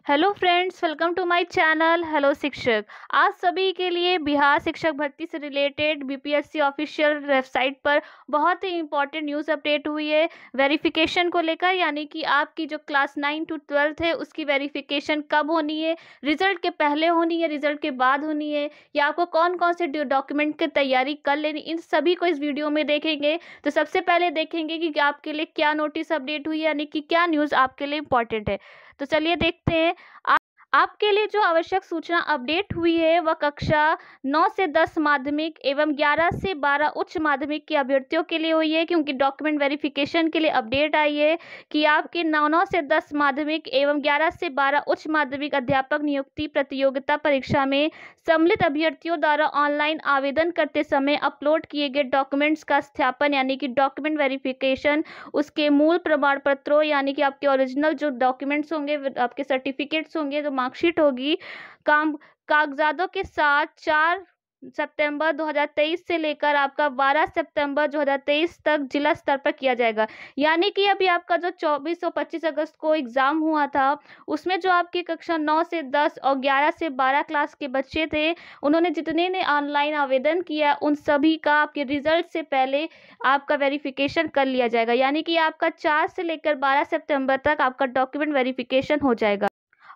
Hello friends, welcome to my channel hello शिक्षक। आज सभी के लिए बिहार शिक्षक भर्ती से रिलेटेड बीपीएससी ऑफिशियल वेबसाइट पर बहुत ही इंपॉर्टेंट न्यूज़ अपडेट हुई है वेरिफिकेशन को लेकर। यानी कि आपकी जो क्लास 9 टू 12 है उसकी वेरिफिकेशन कब होनी है, रिजल्ट के पहले होनी है, रिजल्ट के बाद होनी है, या आपको कौन कौन से डॉक्यूमेंट की तैयारी कर लेनी, इन सभी को इस वीडियो में देखेंगे। तो सबसे पहले देखेंगे कि आपके लिए क्या नोटिस अपडेट हुई है, यानी कि क्या न्यूज़ आपके लिए इंपॉर्टेंट है। तो चलिए देखते हैं। आपके लिए जो आवश्यक सूचना अपडेट हुई है वह कक्षा 9 से 10 माध्यमिक एवं 11 से 12 उच्च माध्यमिक के अभ्यर्थियों के लिए हुई है, क्योंकि डॉक्यूमेंट वेरिफिकेशन के लिए अपडेट आई है कि आपके 9 से 10 माध्यमिक एवं 11 से 12 उच्च माध्यमिक अध्यापक नियुक्ति प्रतियोगिता परीक्षा में सम्मिलित अभ्यर्थियों द्वारा ऑनलाइन आवेदन करते समय अपलोड किए गए डॉक्यूमेंट्स का सत्यापन यानी कि डॉक्यूमेंट वेरिफिकेशन, उसके मूल प्रमाण पत्रों यानी कि आपके ओरिजिनल जो डॉक्यूमेंट्स होंगे, आपके सर्टिफिकेट्स होंगे, जो मार्कशीट होगी, काम कागजातों के साथ 4 सितंबर 2023 से लेकर आपका 12 सितंबर 2023 तक जिला स्तर पर किया जाएगा। यानी कि अभी आपका जो 24 और 25 अगस्त को एग्जाम हुआ था, उसमें जो आपकी कक्षा 9 से 10 और 11 से 12 क्लास के बच्चे थे, उन्होंने जितने ने ऑनलाइन आवेदन किया उन सभी का आपके रिजल्ट से पहले आपका वेरिफिकेशन कर लिया जाएगा। यानी कि आपका 4 से लेकर 12 सितंबर तक आपका डॉक्यूमेंट वेरिफिकेशन हो जाएगा।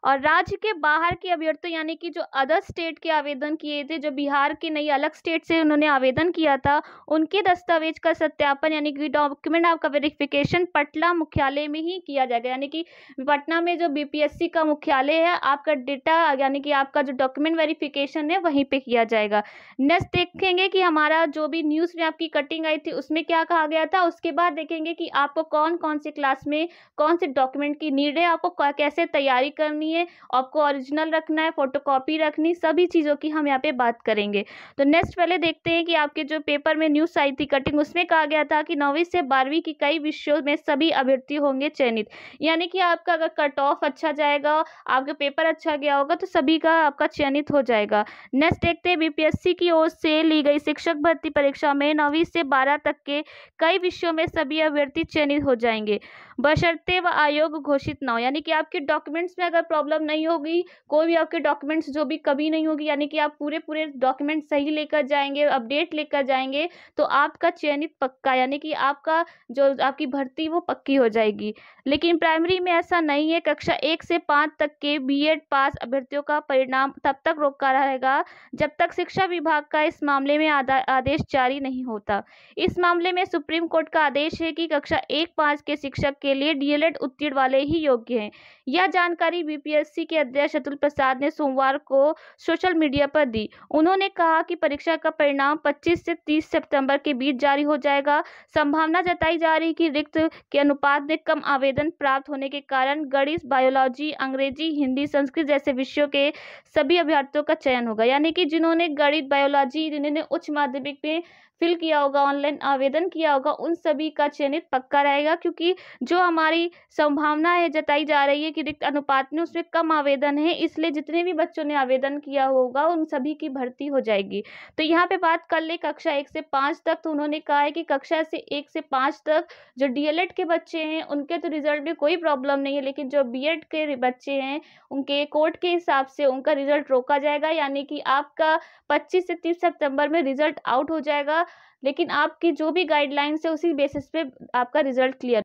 और राज्य के बाहर के अभ्यर्थी यानी कि जो अदर स्टेट के आवेदन किए थे, जो बिहार के नहीं अलग स्टेट से उन्होंने आवेदन किया था, उनके दस्तावेज का सत्यापन यानी कि डॉक्यूमेंट आपका वेरिफिकेशन पटना मुख्यालय में ही किया जाएगा। यानी कि पटना में जो बीपीएससी का मुख्यालय है, आपका डेटा यानी कि आपका जो डॉक्यूमेंट वेरिफिकेशन है वहीं पे किया जाएगा। नेक्स्ट देखेंगे कि हमारा जो भी न्यूज़ में आपकी कटिंग आई थी उसमें क्या कहा गया था। उसके बाद देखेंगे कि आपको कौन कौन से क्लास में कौन से डॉक्यूमेंट की नीड है, आपको कैसे तैयारी करनी है, आपको ओरिजिनल रखना है, फोटोकॉपी रखनी, सभी चीज़ों की हम यहाँ पे बात करेंगे। तो नेक्स्ट पहले देखते हैं कि आपके जो पेपर में न्यूज़ आई थी कटिंग, उसमें कहा गया था कि 9वीं से 12वीं की कई विषयों में सभी अभ्यर्थी होंगे चयनित। यानी कि आपका अगर कट ऑफ अच्छा जाएगा, आपका पेपर अच्छा गया होगा, तो सभी का आपका चयनित हो जाएगा। नेक्स्ट देखते हैं बीपीएससी की ओर से ली गई शिक्षक भर्ती परीक्षा में 9वीं से 12 तक के कई विषयों में सभी अभ्यर्थी चयनित हो जाएंगे, बशर्ते वह आयोग घोषित ना हो। यानी कि आपके डॉक्यूमेंट्स में अगर प्रॉब्लम नहीं होगी, कोई भी आपके डॉक्यूमेंट्स जो भी कभी नहीं होगी, यानी कि आप पूरे डॉक्यूमेंट सही लेकर जाएंगे, अपडेट लेकर जाएंगे, तो आपका चयनित पक्का, यानी कि आपका जो आपकी भर्ती वो पक्की हो जाएगी। लेकिन प्राइमरी में ऐसा नहीं है। कक्षा 1 से 5 तक के बीएड पास अभ्यर्थियों का परिणाम तब तक रोका रहेगा जब तक शिक्षा विभाग का इस मामले में आदेश जारी नहीं होता। इस मामले में सुप्रीम कोर्ट का आदेश है कि कक्षा 1-5 के शिक्षक के लिए डीएलएड उत्तीर्ण वाले ही योग्य हैं। यह जानकारी बीपीएससी के अध्यक्ष अतुल प्रसाद ने सोमवार को सोशल मीडिया पर दी। उन्होंने कहा कि परीक्षा का परिणाम 25 से 30 सितंबर के बीच जारी हो जाएगा। संभावना जताई जा रही कि रिक्त के अनुपात में कम आवेदन प्राप्त होने के कारण गणित, बायोलॉजी, अंग्रेजी, हिंदी, संस्कृत जैसे विषयों के सभी अभ्यर्थियों का चयन होगा। यानी कि जिन्होंने गणित, बायोलॉजी, जिन्होंने उच्च माध्यमिक में फिल किया होगा, ऑनलाइन आवेदन किया होगा, उन सभी का चयनित पक्का रहेगा। क्योंकि जो हमारी संभावना है जताई जा रही है कि रिक्त अनुपात में उसमें कम आवेदन है, इसलिए जितने भी बच्चों ने आवेदन किया होगा उन सभी की भर्ती हो जाएगी। तो यहाँ पे बात कर ले कक्षा 1 से 5 तक, तो उन्होंने कहा है कि कक्षा से 1 से 5 तक जो डीएलएड के बच्चे हैं उनके तो रिजल्ट में कोई प्रॉब्लम नहीं है, लेकिन जो बीएड के बच्चे हैं उनके कोर्ट के हिसाब से उनका रिजल्ट रोका जाएगा। यानी कि आपका 25 से 30 सितंबर में रिजल्ट आउट हो जाएगा, लेकिन आपकी जो भी गाइडलाइंस है उसी बेसिस पे आपका रिजल्ट क्लियर।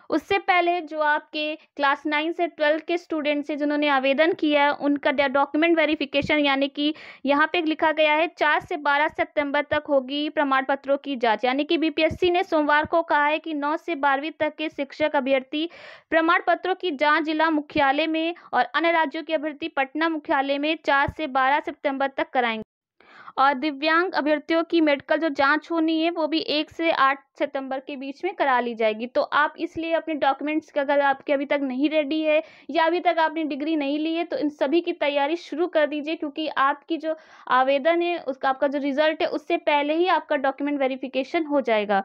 उससे पहले जो आपके क्लास 9 से 12 के स्टूडेंट्स हैं जिन्होंने आवेदन किया है, उनका डॉक्यूमेंट वेरिफिकेशन यानी कि यहाँ पे लिखा गया है 4 से 12 सितंबर तक होगी प्रमाण पत्रों की जांच। यानी कि बीपीएससी ने सोमवार को कहा है कि 9 से 12वीं तक के शिक्षक अभ्यर्थी प्रमाण पत्रों की जांच जिला मुख्यालय में और अन्य राज्यों के अभ्यर्थी पटना मुख्यालय में 4 से 12 सितंबर तक कराएंगे। और दिव्यांग अभ्यर्थियों की मेडिकल जो जांच होनी है वो भी 1 से 8 सितंबर के बीच में करा ली जाएगी। तो आप इसलिए अपने डॉक्यूमेंट्स का, अगर आपके अभी तक नहीं रेडी है या अभी तक आपने डिग्री नहीं ली है, तो इन सभी की तैयारी शुरू कर दीजिए, क्योंकि आपकी जो आवेदन है उसका, आपका जो रिजल्ट है उससे पहले ही आपका डॉक्यूमेंट वेरिफिकेशन हो जाएगा।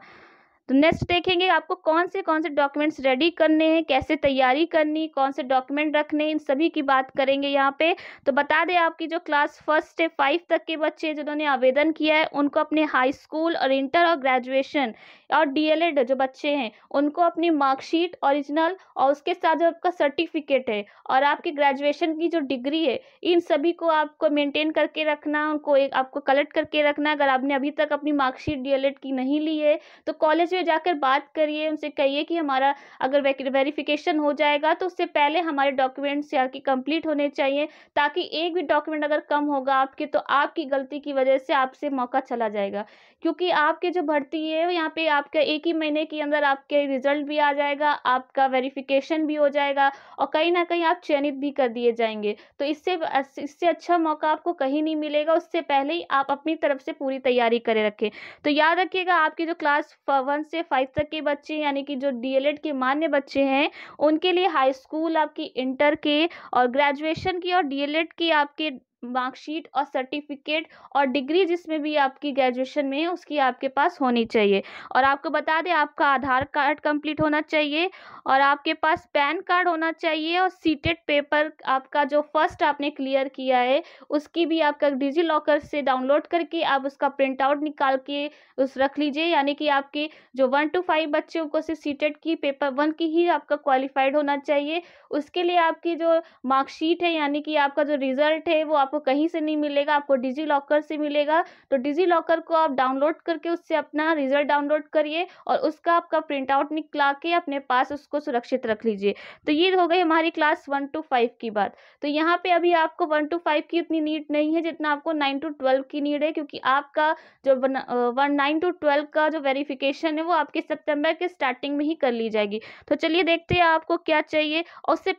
तो नेक्स्ट देखेंगे आपको कौन से डॉक्यूमेंट्स रेडी करने हैं, कैसे तैयारी करनी, कौन से डॉक्यूमेंट रखने, इन सभी की बात करेंगे यहाँ पे। तो बता दें आपकी जो क्लास 1 से 5 तक के बच्चे जिन्होंने आवेदन किया है उनको अपने हाई स्कूल और इंटर और ग्रेजुएशन और डीएलएड जो बच्चे हैं उनको अपनी मार्कशीट ओरिजिनल और उसके साथ जो आपका सर्टिफिकेट है और आपकी ग्रेजुएशन की जो डिग्री है, इन सभी को आपको मेंटेन करके रखना, उनको एक आपको कलेक्ट करके रखना। अगर आपने अभी तक अपनी मार्कशीट डीएलएड की नहीं ली है तो कॉलेज में जाकर बात करिए, उनसे कहिए कि हमारा अगर वेरिफिकेशन हो जाएगा तो उससे पहले हमारे डॉक्यूमेंट्स यहाँ की कंप्लीट होने चाहिए, ताकि एक भी डॉक्यूमेंट अगर कम होगा आपके तो आपकी गलती की वजह से आपसे मौका चला जाएगा। क्योंकि आपके जो भर्ती है यहाँ पे आपका 1 ही महीने के अंदर आपके रिजल्ट भी आ जाएगा, आपका वेरिफिकेशन भी हो जाएगा और कहीं ना कहीं आप चयनित भी कर दिए जाएंगे। तो इससे अच्छा मौका आपको कहीं नहीं मिलेगा। उससे पहले ही आप अपनी तरफ से पूरी तैयारी करे रखें। तो याद रखिएगा आपकी जो क्लास 1 से 5 तक के बच्चे यानी कि जो डीएलएड के मान्य बच्चे हैं उनके लिए हाई स्कूल आपकी इंटर के और ग्रेजुएशन की और डीएलएड की आपके मार्कशीट और सर्टिफिकेट और डिग्री जिसमें भी आपकी ग्रेजुएशन में है उसकी आपके पास होनी चाहिए। और आपको बता दें आपका आधार कार्ड कंप्लीट होना चाहिए और आपके पास पैन कार्ड होना चाहिए और सीटेट पेपर आपका जो फर्स्ट आपने क्लियर किया है उसकी भी आपका डिजी लॉकर से डाउनलोड करके आप उसका प्रिंट आउट निकाल के उस रख लीजिए। यानी कि आपके जो 1 to 5 बच्चों को से सीटेट की पेपर 1 की ही आपका क्वालिफाइड होना चाहिए। उसके लिए आपकी जो मार्कशीट है यानी कि आपका जो रिजल्ट है वो आपको कहीं से नहीं मिलेगा, आपको डिजी लॉकर से मिलेगा। तो डिजी लॉकर को आप डाउनलोड करके उससे अपना रिजल्ट डाउनलोड करिए और उसका आपका प्रिंट आउट निकला के अपने पास उसको सुरक्षित रख लीजिए। तो ये हो गई हमारी क्लास 1 to 5 की बात। तो यहाँ पे अभी आपको 1 to 5 की उतनी नीड नहीं है जितना आपको 9 to 12 की नीड है, क्योंकि आपका जो 9 to 12 का जो वेरिफिकेशन है वो आपके सितंबर के स्टार्टिंग में ही कर ली जाएगी। तो चलिए देखते हैं आपको क्या चाहिए। और उससे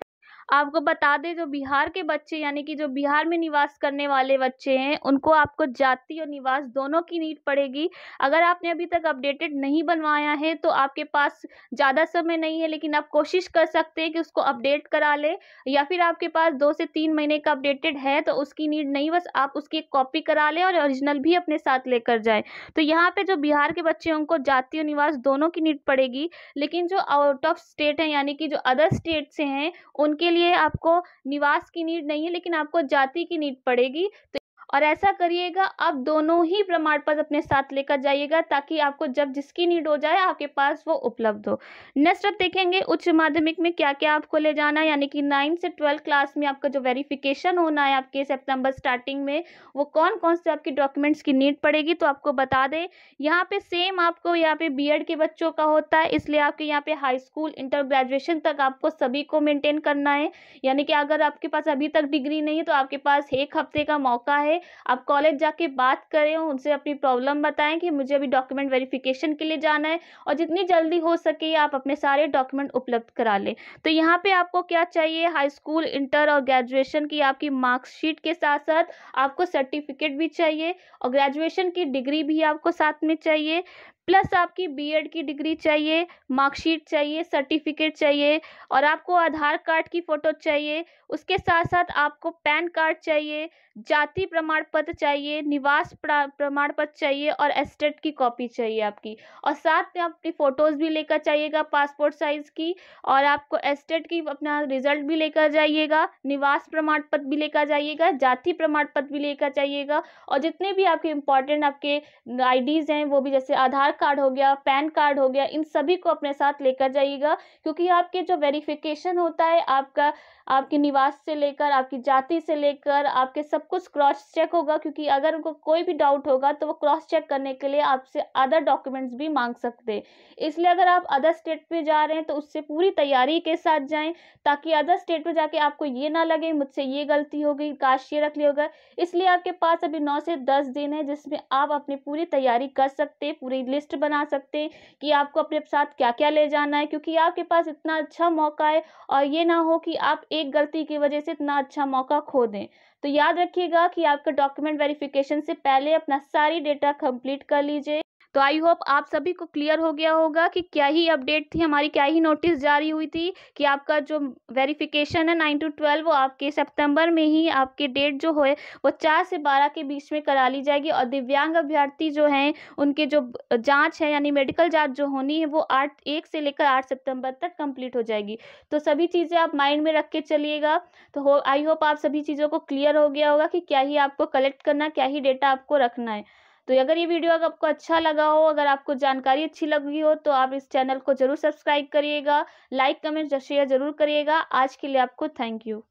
आपको बता दें जो बिहार के बच्चे यानी कि जो बिहार में निवास करने वाले बच्चे हैं उनको आपको जाति और निवास दोनों की नीड पड़ेगी। अगर आपने अभी तक अपडेटेड नहीं बनवाया है तो आपके पास ज़्यादा समय नहीं है, लेकिन आप कोशिश कर सकते हैं कि उसको अपडेट करा ले, या फिर आपके पास 2 से 3 महीने का अपडेटेड है तो उसकी नीड नहीं, बस आप उसकी एक कॉपी करा लें और ओरिजिनल भी अपने साथ लेकर जाएं। तो यहाँ पे जो बिहार के बच्चे हैं उनको जाति और निवास दोनों की नीड पड़ेगी, लेकिन जो आउट ऑफ स्टेट है यानी कि जो अदर स्टेट से हैं उनके लिए आपको निवास की नीड नहीं है, लेकिन आपको जाति की नीड पड़ेगी। तो और ऐसा करिएगा आप दोनों ही प्रमाण पत्र अपने साथ लेकर जाइएगा ताकि आपको जब जिसकी नीड हो जाए आपके पास वो उपलब्ध हो। नेक्स्ट अब देखेंगे उच्च माध्यमिक में क्या क्या आपको ले जाना है, यानी कि 9 से 12 क्लास में आपका जो वेरिफिकेशन होना है आपके सितंबर स्टार्टिंग में वो कौन कौन से आपके डॉक्यूमेंट्स की नीड पड़ेगी। तो आपको बता दें यहाँ पे सेम आपको यहाँ पे बीएड के बच्चों का होता है, इसलिए आपके यहाँ पे हाई स्कूल इंटर ग्रेजुएशन तक आपको सभी को मेंटेन करना है। यानी कि अगर आपके पास अभी तक डिग्री नहीं है तो आपके पास 1 हफ्ते का मौका है, आप कॉलेज जाके बात करें, उनसे अपनी प्रॉब्लम बताएं कि मुझे अभी डॉक्यूमेंट वेरिफिकेशन के लिए जाना है और जितनी जल्दी हो सके आप अपने सारे डॉक्यूमेंट उपलब्ध करा लें। तो यहाँ पे आपको क्या चाहिए, हाई स्कूल इंटर और ग्रेजुएशन की आपकी मार्कशीट के साथ साथ आपको सर्टिफिकेट भी चाहिए और ग्रेजुएशन की डिग्री भी आपको साथ में चाहिए, प्लस आपकी बीएड की डिग्री चाहिए, मार्कशीट चाहिए, सर्टिफिकेट चाहिए और आपको आधार कार्ड की फ़ोटो चाहिए। उसके साथ साथ आपको पैन कार्ड चाहिए, जाति प्रमाण पत्र चाहिए, निवास प्रमाण पत्र चाहिए और एस्टेट की कॉपी चाहिए आपकी। और साथ में अपनी फ़ोटोज़ भी लेकर जाइएगा पासपोर्ट साइज़ की, और आपको एस्टेट की अपना रिजल्ट भी लेकर जाइएगा, निवास प्रमाण पत्र भी लेकर जाइएगा, जाति प्रमाण पत्र भी लेकर जाइएगा और जितने भी आपके इम्पॉर्टेंट आपके आईडीज़ हैं वो भी, जैसे आधार कार्ड हो गया, पैन कार्ड हो गया, इन सभी को अपने साथ लेकर जाइएगा। क्योंकि आपके जो वेरिफिकेशन होता है आपका आपके निवास से लेकर आपकी जाति से लेकर आपके सब कुछ क्रॉस चेक होगा, क्योंकि अगर उनको कोई भी डाउट होगा तो वो क्रॉस चेक करने के लिए आपसे अदर डॉक्यूमेंट्स भी मांग सकते हैं। इसलिए अगर आप अदर स्टेट पे जा रहे हैं तो उससे पूरी तैयारी के साथ जाएं, ताकि अदर स्टेट पे जाके आपको ये ना लगे मुझसे ये गलती हो गई, काश ये रख लिया होगा। इसलिए आपके पास अभी 9 से 10 दिन है जिसमें आप अपनी पूरी तैयारी कर सकते हैं, पूरी लिस्ट बना सकते हैं कि आपको अपने साथ क्या क्या ले जाना है, क्योंकि आपके पास इतना अच्छा मौका है और ये ना हो कि आप एक गलती की वजह से इतना अच्छा मौका खो दें। तो याद रखिएगा कि आपका डॉक्यूमेंट वेरिफिकेशन से पहले अपना सारी डेटा कंप्लीट कर लीजिए। तो आई होप आप सभी को क्लियर हो गया होगा कि क्या ही अपडेट थी हमारी, क्या ही नोटिस जारी हुई थी कि आपका जो वेरिफिकेशन है 9 to 12 वो आपके सितंबर में ही आपके डेट जो है वो 4 से 12 के बीच में करा ली जाएगी। और दिव्यांग अभ्यर्थी जो हैं उनके जो जांच है यानी मेडिकल जांच जो होनी है वो 1 से लेकर 8 सितंबर तक कंप्लीट हो जाएगी। तो सभी चीज़ें आप माइंड में रख के चलिएगा। तो आई होप आप सभी चीज़ों को क्लियर हो गया होगा कि क्या ही आपको कलेक्ट करना है, क्या ही डेटा आपको रखना है। तो अगर ये वीडियो अगर आपको अच्छा लगा हो, अगर आपको जानकारी अच्छी लगी हो, तो आप इस चैनल को ज़रूर सब्सक्राइब करिएगा, लाइक कमेंट शेयर ज़रूर करिएगा। आज के लिए आपको थैंक यू।